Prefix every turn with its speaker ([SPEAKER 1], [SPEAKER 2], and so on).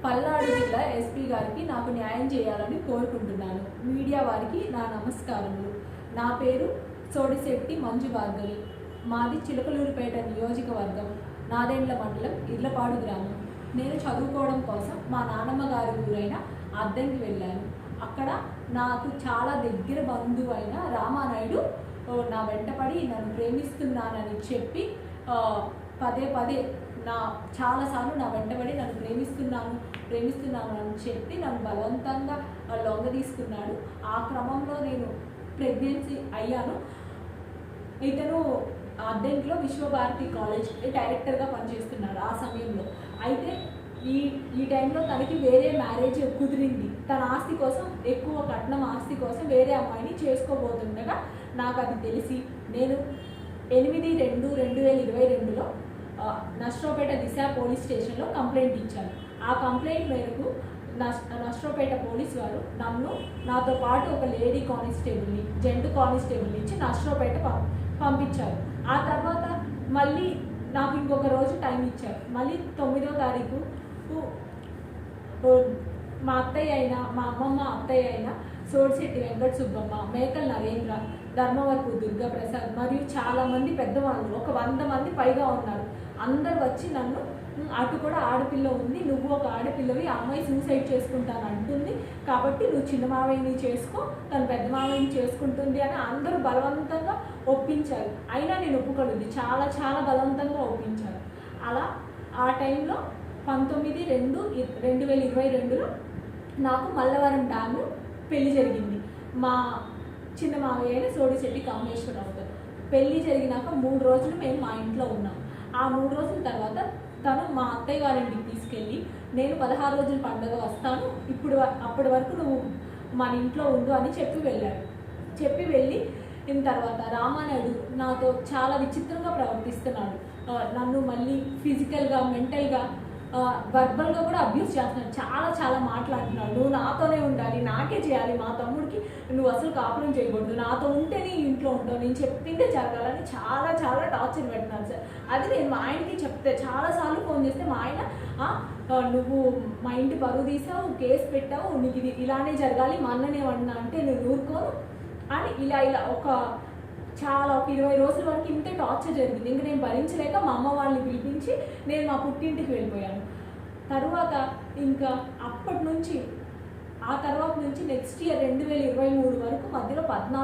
[SPEAKER 1] పల్నాడు జిల్లా ఎస్పీ గారికి నాకు న్యాయం చేయాలని కోరుకుంటున్నాను. మీడియా వారికి నా నమస్కారములు. నా పేరు సోడిశెట్టి మంజు భార్గవి. మాది చిలకలూరిపేట నియోజకవర్గం, నాదెండ్ల మండలం, ఇర్లపాడు గ్రామం. నేను చదువుకోవడం కోసం మా నాన్నమ్మ గారి ఊరైన అద్దంకి వెళ్ళాను. అక్కడ నాకు చాలా దగ్గర బంధువు అయిన రామానాయుడు నా వెంటపడి నన్ను ప్రేమిస్తున్నానని చెప్పి పదే పదే చాలాసార్లు నా వెంటబడి నన్ను ప్రేమిస్తున్నాను అని చెప్పి నన్ను బలవంతంగా లొంగ తీసుకున్నాడు. ఆ క్రమంలో నేను ప్రెగ్నెన్సీ అయ్యాను. ఇతను అద్దెంట్లో విశ్వభారతి కాలేజ్ డైరెక్టర్గా పనిచేస్తున్నాడు ఆ సమయంలో. అయితే ఈ టైంలో తనకి వేరే మ్యారేజ్ కుదిరింది. తన ఆస్తి కోసం, ఎక్కువ కట్నం ఆస్తి కోసం వేరే అమ్మాయిని చేసుకోబోతుండగా నాకు అది తెలిసి నేను 8/2/2022లో నర్సరావుపేట దిశ పోలీస్ స్టేషన్లో కంప్లైంట్ ఇచ్చాను. ఆ కంప్లైంట్ మేరకు నర్సరావుపేట పోలీస్ వారు నాతో పాటు ఒక లేడీ కానిస్టేబుల్ని, జెంట్ కానిస్టేబుల్ని ఇచ్చి నర్సరావుపేట పంపించారు. ఆ తర్వాత మళ్ళీ నాకు ఇంకొక రోజు టైం ఇచ్చారు. మళ్ళీ 9వ తారీఖు మా అత్తయ్య అయినా, మా అమ్మమ్మ అత్తయ్య అయినా సోడిశెట్టి వెంకట సుబ్బమ్మ, మేకల నరేంద్ర, ధర్మవరపు దుర్గాప్రసాద్ మరియు చాలామంది పెద్దవాళ్ళు, ఒక 100 మంది పైగా ఉన్నారు. అందరు వచ్చి నన్ను, అటు కూడా ఆడపిల్ల ఉంది, నువ్వు ఒక ఆడపిల్లవి, అమ్మాయి సూసైడ్ చేసుకుంటాను అంటుంది, కాబట్టి నువ్వు చిన్న మావయ్యని చేసుకో, తను పెద్ద మావయ్యని చేసుకుంటుంది అని అందరూ బలవంతంగా ఒప్పించారు. అయినా నేను ఒప్పుకోలేదు. చాలా చాలా బలవంతంగా ఒప్పించారు. అలా ఆ టైంలో 19/2/2022లో నాకు మల్లవరం డ్యాము పెళ్లి జరిగింది. మా చిన్న మావయ్య అయిన సోడిశెట్టి కామేశ్వరరావుతో పెళ్లి జరిగినాక 3 రోజులు మేము మా ఇంట్లో ఉన్నాం. ఆ 3 రోజుల తర్వాత తను మా అత్తయ్య గారింటికి తీసుకెళ్ళి, నేను 16 రోజుల పండుగ వస్తాను, అప్పటి వరకు నువ్వు మన ఇంట్లో ఉండు అని చెప్పి వెళ్ళాడు. చెప్పి వెళ్ళిన తర్వాత రామానాయుడు నాతో చాలా విచిత్రంగా ప్రవర్తిస్తున్నాడు. నన్ను మళ్ళీ ఫిజికల్గా, మెంటల్గా, వర్బల్గా కూడా అబ్యూస్ చేస్తున్నాడు. చాలా చాలా మాట్లాడుతున్నాడు. నువ్వు నాతోనే ఉండాలి, నాకే చేయాలి, మా తమ్ముడికి నువ్వు అసలు కాపురం చేయకూడదు, నాతో ఉంటేనే ఇంట్లో ఉంటావు, నేను చెప్పిందే జరగాలని చాలా చాలా టార్చర్ పెడుతున్నాను సార్. అది నేను మా ఆయనకి చెప్తే, చాలాసార్లు ఫోన్ చేస్తే మా ఆయన, నువ్వు మా ఇంటి పరువు తీసావు, కేసు పెట్టావు, నీకు ఇది ఇలానే జరగాలి, మా అన్ననేమన్నా అంటే నేను ఊరుకోను అని ఇలా ఒక 20 రోజుల వరకు ఇంతే టార్చర్ జరిగింది. ఇంక నేను భరించలేక మా అమ్మ వాళ్ళని పిలిపించి నేను మా పుట్టింటికి వెళ్ళిపోయాను. తర్వాత ఇంకా ఆ తర్వాత నుంచి నెక్స్ట్ ఇయర్ 2023 వరకు మధ్యలో 14